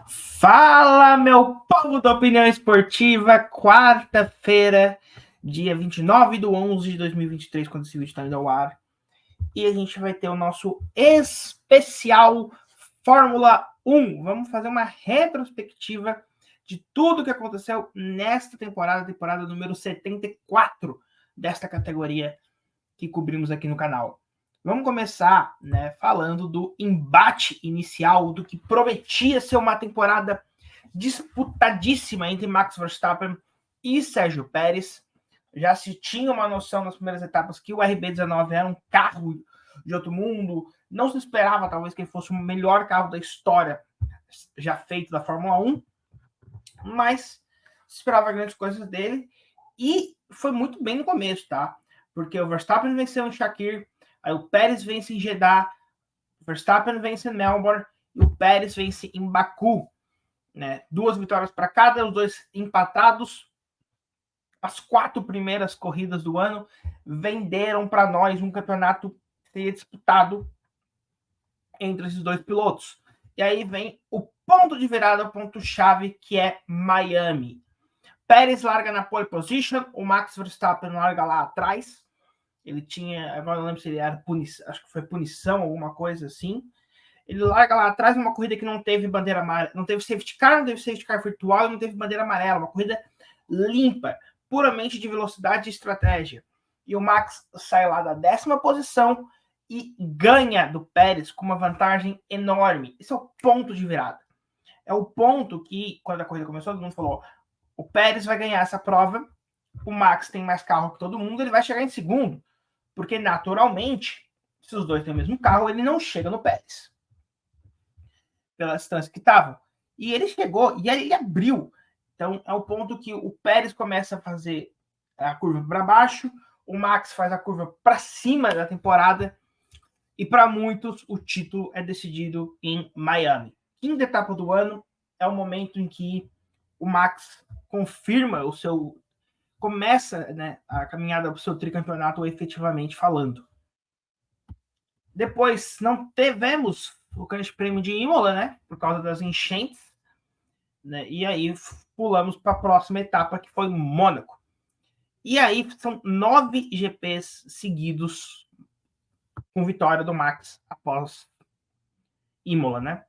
Fala, meu povo da opinião esportiva, quarta-feira, dia 29/11 de 2023, quando esse vídeo está indo ao ar. E a gente vai ter o nosso especial Fórmula 1. Vamos fazer uma retrospectiva de tudo que aconteceu nesta temporada número 74 desta categoria que cobrimos aqui no canal. Vamos começar, falando do embate inicial, do que prometia ser uma temporada disputadíssima entre Max Verstappen e Sérgio Pérez. Já se tinha uma noção nas primeiras etapas que o RB19 era um carro de outro mundo. Não se esperava, talvez, que ele fosse o melhor carro da história já feito da Fórmula 1, mas se esperava grandes coisas dele e foi muito bem no começo, tá? Porque o Verstappen venceu em Shakir, aí o Pérez vence em Jeddah, o Verstappen vence em Melbourne e o Pérez vence em Baku. Né? 2 vitórias para cada, os dois empatados. As 4 primeiras corridas do ano venderam para nós um campeonato que seria disputado entre esses dois pilotos. E aí vem o ponto de virada, o ponto-chave, que é Miami. Pérez larga na pole position, o Max Verstappen larga lá atrás. Ele tinha, agora não lembro se ele era punição, acho que foi punição, alguma coisa assim. Ele larga lá atrás numa corrida que não teve bandeira amarela, não teve safety car, não teve safety car virtual, não teve bandeira amarela, uma corrida limpa, puramente de velocidade e estratégia. E o Max sai lá da 10ª posição e ganha do Pérez com uma vantagem enorme. Esse é o ponto de virada. É o ponto que, quando a corrida começou, todo mundo falou: o Pérez vai ganhar essa prova, o Max tem mais carro que todo mundo, ele vai chegar em segundo. Porque, naturalmente, se os dois têm o mesmo carro, ele não chega no Pérez. Pela distância que estavam. E ele chegou, e aí ele abriu. Então, é o ponto que o Pérez começa a fazer a curva para baixo, o Max faz a curva para cima da temporada, e para muitos o título é decidido em Miami. Quinta etapa do ano é o momento em que o Max confirma o seu... começa, a caminhada para o seu tricampeonato efetivamente falando. Depois não tivemos o Grande Prêmio de Imola, por causa das enchentes, e aí pulamos para a próxima etapa, que foi Mônaco. E aí são 9 GPs seguidos com vitória do Max após Imola,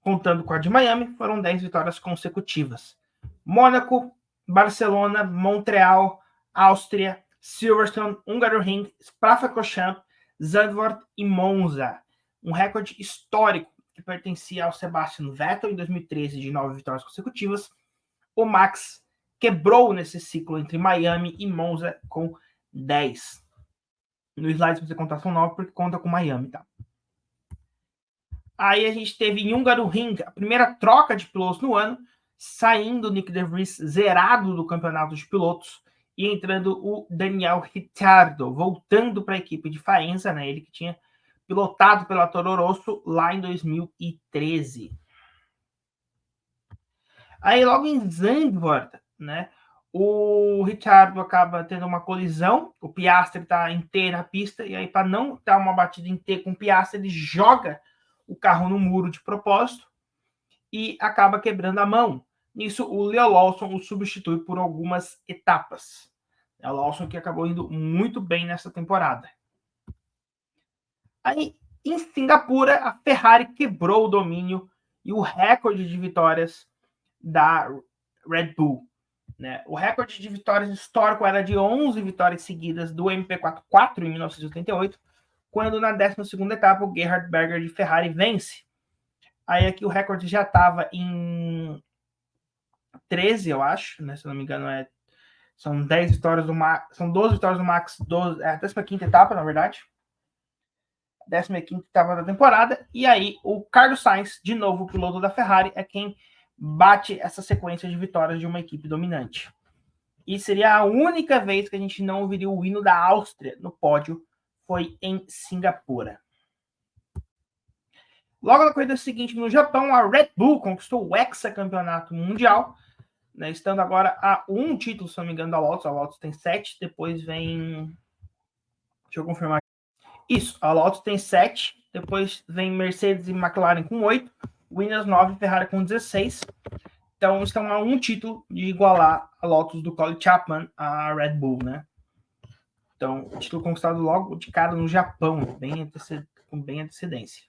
Contando com a de Miami, foram 10 vitórias consecutivas. Mônaco, Barcelona, Montreal, Áustria, Silverstone, Hungaroring, Spa-Francorchamps, Zandvoort e Monza. Um recorde histórico que pertencia ao Sebastian Vettel em 2013 de 9 vitórias consecutivas. O Max quebrou nesse ciclo entre Miami e Monza com 10. No slide, se você contar, são 9 porque conta com Miami, tá? Aí a gente teve em Hungaroring a primeira troca de pilotos no ano, saindo o Nick De Vries zerado do campeonato de pilotos e entrando o Daniel Ricciardo, voltando para a equipe de Faenza, ele que tinha pilotado pela Toro Rosso lá em 2013. Aí logo em Zandvoort, o Ricciardo acaba tendo uma colisão, o Piastri está em T na pista, e aí para não dar uma batida em T com o Piastri, ele joga o carro no muro de propósito e acaba quebrando a mão. Nisso, o Leo Lawson o substitui por algumas etapas. É o Lawson que acabou indo muito bem nessa temporada. Aí, em Singapura, a Ferrari quebrou o domínio e o recorde de vitórias da Red Bull. O recorde de vitórias histórico era de 11 vitórias seguidas do MP44 em 1988, quando na 12ª etapa o Gerhard Berger de Ferrari vence. Aí aqui o recorde já estava em 13, eu acho, se não me engano, são 10 vitórias do Max, são 12 vitórias do Max, a 15ª etapa, na verdade. 15ª etapa da temporada, e aí o Carlos Sainz, de novo o piloto da Ferrari, é quem bate essa sequência de vitórias de uma equipe dominante. E seria a única vez que a gente não ouviria o hino da Áustria no pódio, foi em Singapura. Logo na corrida seguinte, no Japão, a Red Bull conquistou o hexacampeonato mundial, estando agora a um título, se não me engano, da Lotus. A Lotus tem 7, depois vem... Deixa eu confirmar. Isso, a Lotus tem 7, depois vem Mercedes e McLaren com 8, Williams 9, Ferrari com 16. Então estão a um título de igualar a Lotus do Colin Chapman, a Red Bull, né? Então, o título conquistado logo de cara no Japão, com bem antecedência.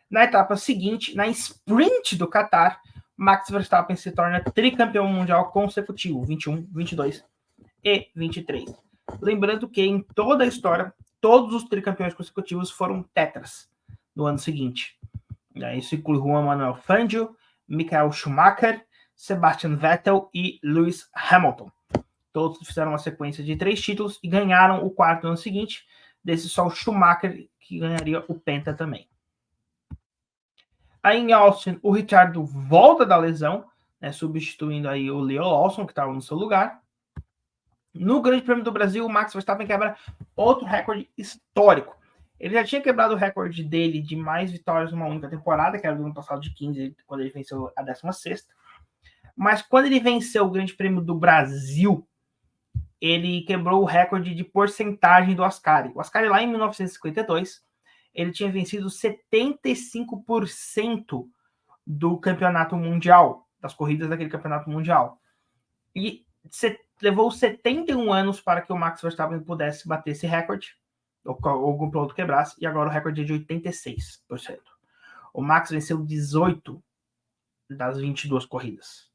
Na etapa seguinte, na sprint do Qatar, Max Verstappen se torna tricampeão mundial consecutivo, 21, 22 e 23. Lembrando que em toda a história, todos os tricampeões consecutivos foram tetras no ano seguinte. Isso inclui Juan Manuel Fangio, Michael Schumacher, Sebastian Vettel e Lewis Hamilton. Todos fizeram uma sequência de 3 títulos e ganharam o quarto no ano seguinte. Desse só o Schumacher que ganharia o Penta também. Aí em Austin, o Ricciardo volta da lesão, né, substituindo aí o Leo Lawson, que estava no seu lugar. No Grande Prêmio do Brasil, o Max Verstappen quebra outro recorde histórico. Ele já tinha quebrado o recorde dele de mais vitórias numa única temporada, que era do ano passado de 15, quando ele venceu a 16ª. Mas quando ele venceu o Grande Prêmio do Brasil, ele quebrou o recorde de porcentagem do Ascari. O Ascari, lá em 1952, ele tinha vencido 75% do campeonato mundial, das corridas daquele campeonato mundial. E levou 71 anos para que o Max Verstappen pudesse bater esse recorde, ou algum piloto quebrasse, e agora o recorde é de 86%. O Max venceu 18 das 22 corridas.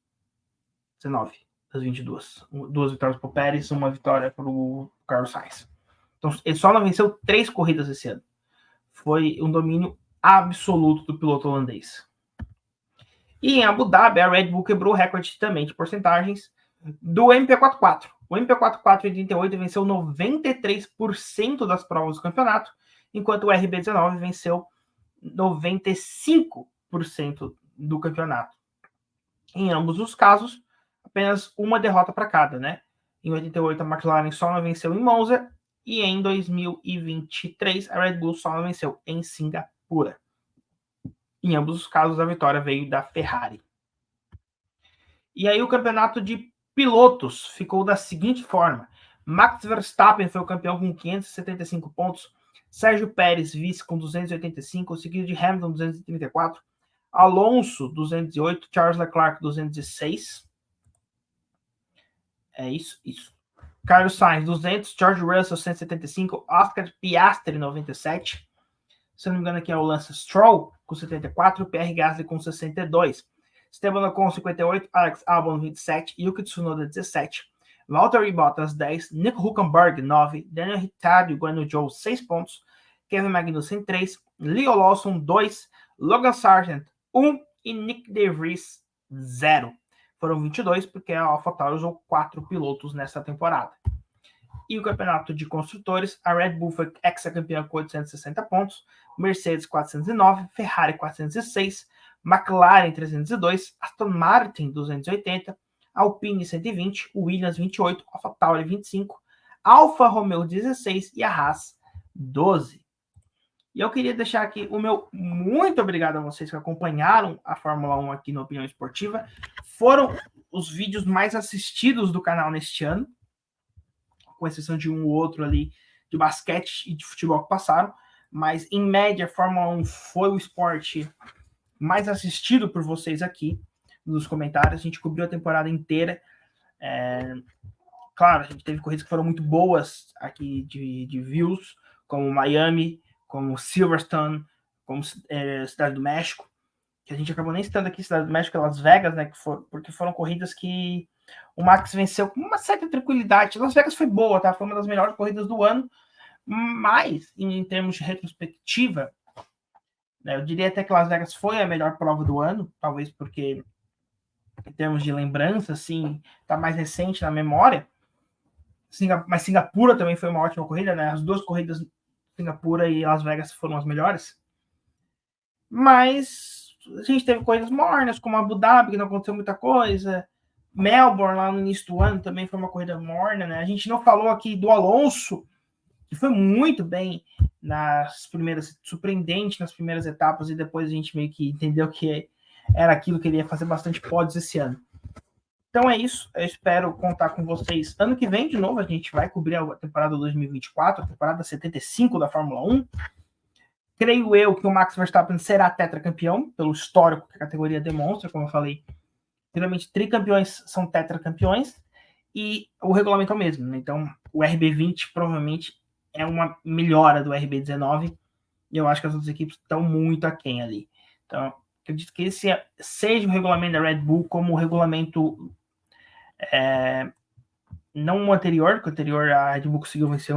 19 das 22. 2 vitórias para o Pérez, uma vitória para o Carlos Sainz. Então, ele só não venceu 3 corridas esse ano. Foi um domínio absoluto do piloto holandês. E em Abu Dhabi, a Red Bull quebrou o recorde também de porcentagens do MP44. O MP44 em 88 venceu 93% das provas do campeonato, enquanto o RB19 venceu 95% do campeonato. Em ambos os casos, apenas uma derrota para cada, né? Em 88, a McLaren só não venceu em Monza, e em 2023, a Red Bull só não venceu em Singapura. Em ambos os casos, a vitória veio da Ferrari. E aí o campeonato de pilotos ficou da seguinte forma. Max Verstappen foi o campeão com 575 pontos, Sérgio Pérez vice com 285, seguido de Hamilton 234, Alonso 208, Charles Leclerc 206. É isso. Carlos Sainz 200, George Russell 175, Oscar Piastri 97. Se eu não me engano aqui é o Lance Stroll com 74, Pierre Gasly com 62. Esteban Ocon 58, Alex Albon 27, Yuki Tsunoda 17, Valtteri Bottas 10, Nico Hülkenberg 9, Daniel Ricciardo e Guanyu Zhou 6 pontos, Kevin Magnussen 3, Leo Lawson 2, Logan Sargent 1 e Nick De Vries 0. Foram 22 porque a AlphaTauri usou 4 pilotos nessa temporada. E o campeonato de construtores, a Red Bull foi ex-campeã com 860 pontos, Mercedes 409, Ferrari 406, McLaren 302, Aston Martin 280, Alpine 120, Williams 28, AlphaTauri 25, Alfa Romeo 16 e a Haas 12. E eu queria deixar aqui o meu muito obrigado a vocês que acompanharam a Fórmula 1 aqui no Opinião Esportiva. Foram os vídeos mais assistidos do canal neste ano, com exceção de um ou outro ali de basquete e de futebol que passaram, mas em média a Fórmula 1 foi o esporte mais assistido por vocês aqui nos comentários. A gente cobriu a temporada inteira. Claro, a gente teve corridas que foram muito boas aqui de views, como Miami, como Silverstone, como Cidade do México, que a gente acabou nem citando aqui Cidade do México e Las Vegas, né, porque foram corridas que o Max venceu com uma certa tranquilidade. Las Vegas foi boa, tá? Foi uma das melhores corridas do ano, mas em termos de retrospectiva, né, eu diria até que Las Vegas foi a melhor prova do ano, talvez porque em termos de lembrança, assim, tá mais recente na memória. Mas Singapura também foi uma ótima corrida, né? As duas corridas, Singapura e Las Vegas, foram as melhores. Mas a gente teve coisas mornas, como Abu Dhabi, que não aconteceu muita coisa. Melbourne, lá no início do ano, também foi uma corrida morna, né? A gente não falou aqui do Alonso, que foi muito bem nas primeiras, surpreendente nas primeiras etapas, e depois a gente meio que entendeu que era aquilo que ele ia fazer bastante pódios esse ano. Então é isso, eu espero contar com vocês ano que vem de novo. A gente vai cobrir a temporada 2024, a temporada 75 da Fórmula 1. Creio eu que o Max Verstappen será tetracampeão, pelo histórico que a categoria demonstra, como eu falei. Geralmente, tricampeões são tetracampeões e o regulamento é o mesmo, né? Então, o RB20 provavelmente é uma melhora do RB19 e eu acho que as outras equipes estão muito aquém ali. Então, acredito que esse seja o regulamento da Red Bull como o regulamento não o anterior, porque o anterior a Red Bull conseguiu vencer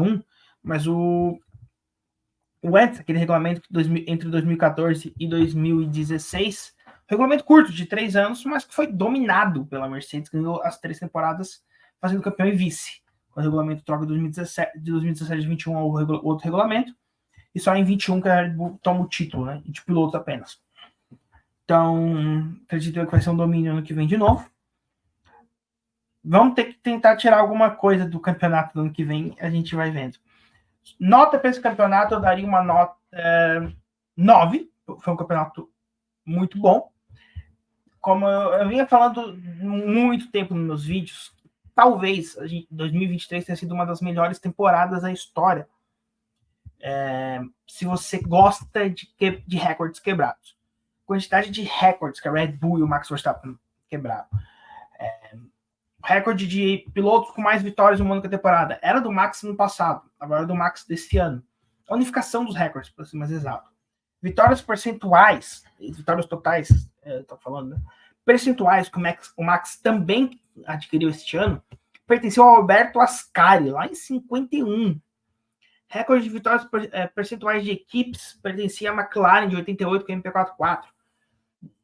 mas o antes, aquele regulamento entre 2014 e 2016, regulamento curto, de 3 anos, mas que foi dominado pela Mercedes, ganhou as 3 temporadas fazendo campeão e vice. O regulamento troca de 2017 e 2021 ao outro regulamento, e só em 21 que a Red Bull toma o título, né? E de pilotos apenas. Então, acredito que vai ser um domínio ano que vem de novo. Vamos ter que tentar tirar alguma coisa do campeonato do ano que vem, a gente vai vendo. Nota para esse campeonato, eu daria uma nota 9. Foi um campeonato muito bom. Como eu vinha falando muito tempo nos meus vídeos, talvez 2023 tenha sido uma das melhores temporadas da história. Se você gosta de recordes quebrados. Quantidade de recordes que a Red Bull e o Max Verstappen quebraram. O recorde de pilotos com mais vitórias no ano da temporada era do Max no passado, agora é do Max desse ano. A unificação dos recordes, para ser mais exato. Vitórias percentuais, vitórias totais, tô falando, né? Percentuais que o Max também adquiriu este ano, pertenceu ao Alberto Ascari, lá em 51. Recorde de vitórias percentuais de equipes pertencia à McLaren, de 88, com a MP44.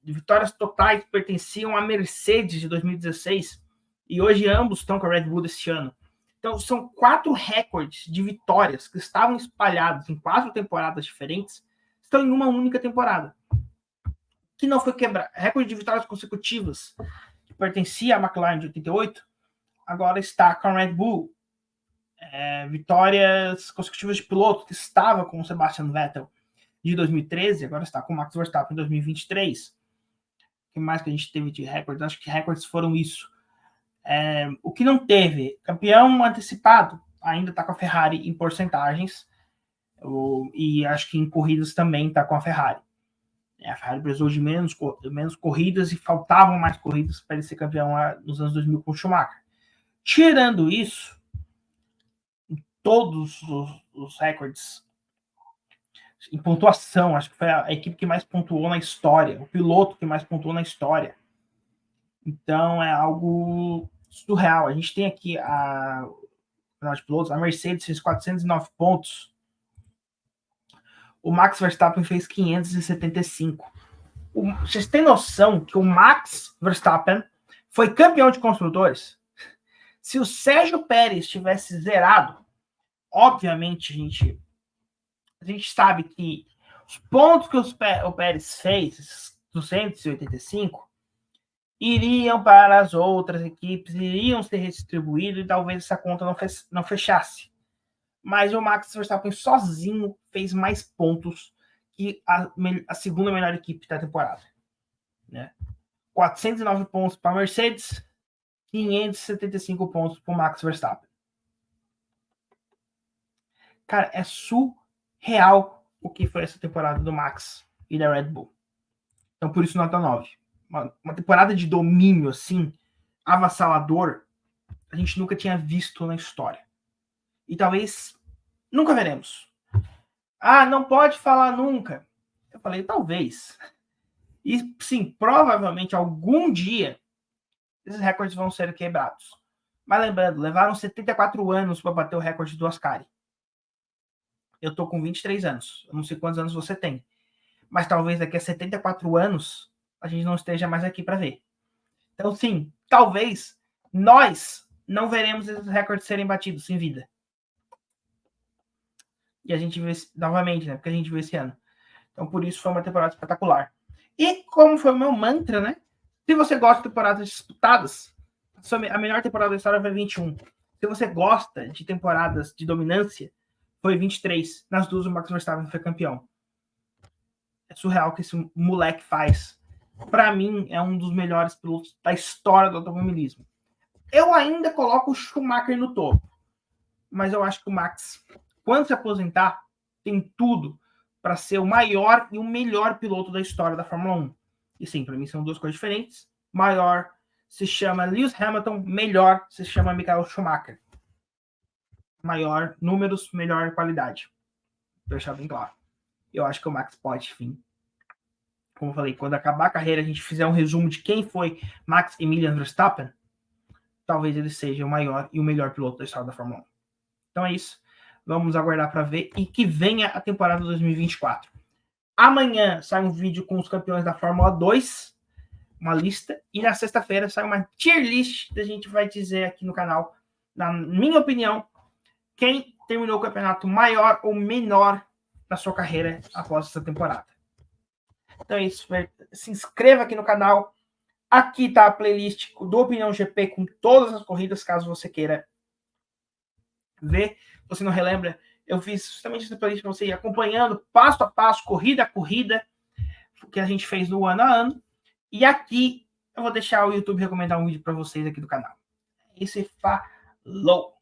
Vitórias totais pertenciam à Mercedes, de 2016, e hoje ambos estão com a Red Bull deste ano. Então, são 4 recordes de vitórias que estavam espalhados em 4 temporadas diferentes, estão em uma única temporada. Que não foi quebrado. Recorde de vitórias consecutivas, que pertencia à McLaren de 88, agora está com a Red Bull. Vitórias consecutivas de piloto, que estava com o Sebastian Vettel de 2013, agora está com o Max Verstappen em 2023. O que mais que a gente teve de recordes? Acho que recordes foram isso. O que não teve, campeão antecipado, ainda está com a Ferrari em porcentagens, e acho que em corridas também está com a Ferrari. A Ferrari precisou de menos corridas e faltavam mais corridas para ele ser campeão nos anos 2000 com o Schumacher. Tirando isso, todos os recordes em pontuação, acho que foi a equipe que mais pontuou na história, o piloto que mais pontuou na história. Então é algo surreal. A gente tem aqui a pilotos, a Mercedes fez 409 pontos, o Max Verstappen fez 575. Vocês têm noção que o Max Verstappen foi campeão de construtores? Se o Sérgio Pérez tivesse zerado, obviamente a gente sabe que os pontos que o Pérez fez, 285, iriam para as outras equipes, iriam ser redistribuídos e talvez essa conta não fechasse. Mas o Max Verstappen sozinho fez mais pontos que a segunda melhor equipe da temporada. Né? 409 pontos para a Mercedes, 575 pontos para o Max Verstappen. Cara, é surreal o que foi essa temporada do Max e da Red Bull. Então, por isso, nota 9. Uma temporada de domínio, assim, avassalador, a gente nunca tinha visto na história. E talvez nunca veremos. Ah, não pode falar nunca. Eu falei, talvez. E, sim, provavelmente, algum dia, esses recordes vão ser quebrados. Mas lembrando, levaram 74 anos para bater o recorde do Ascari. Eu tô com 23 anos. Eu não sei quantos anos você tem. Mas talvez daqui a 74 anos a gente não esteja mais aqui para ver. Então, sim, talvez nós não veremos esses recordes serem batidos em vida. E a gente vê novamente, né? Porque a gente viu esse ano. Então, por isso foi uma temporada espetacular. E como foi o meu mantra, né? Se você gosta de temporadas disputadas, a melhor temporada da história foi 21. Se você gosta de temporadas de dominância, foi 23. Nas duas, o Max Verstappen foi campeão. É surreal o que esse moleque faz. Para mim, é um dos melhores pilotos da história do automobilismo. Eu ainda coloco o Schumacher no topo. Mas eu acho que o Max, quando se aposentar, tem tudo para ser o maior e o melhor piloto da história da Fórmula 1. E sim, para mim são duas coisas diferentes. Maior se chama Lewis Hamilton, melhor se chama Michael Schumacher. Maior números, melhor qualidade. Vou deixar bem claro. Eu acho que o Max pode, enfim. Como eu falei, quando acabar a carreira, a gente fizer um resumo de quem foi Max Emilian Verstappen, talvez ele seja o maior e o melhor piloto da história da Fórmula 1. Então é isso. Vamos aguardar para ver e que venha a temporada 2024. Amanhã sai um vídeo com os campeões da Fórmula 2, uma lista, e na sexta-feira sai uma tier list que a gente vai dizer aqui no canal, na minha opinião, quem terminou o campeonato maior ou menor na sua carreira após essa temporada. Então é isso. Se inscreva aqui no canal. Aqui está a playlist do Opinião GP com todas as corridas, caso você queira ver. Se você não relembra, eu fiz justamente essa playlist para você ir acompanhando passo a passo, corrida a corrida, que a gente fez no ano a ano. E aqui eu vou deixar o YouTube recomendar um vídeo para vocês aqui do canal. E se falou!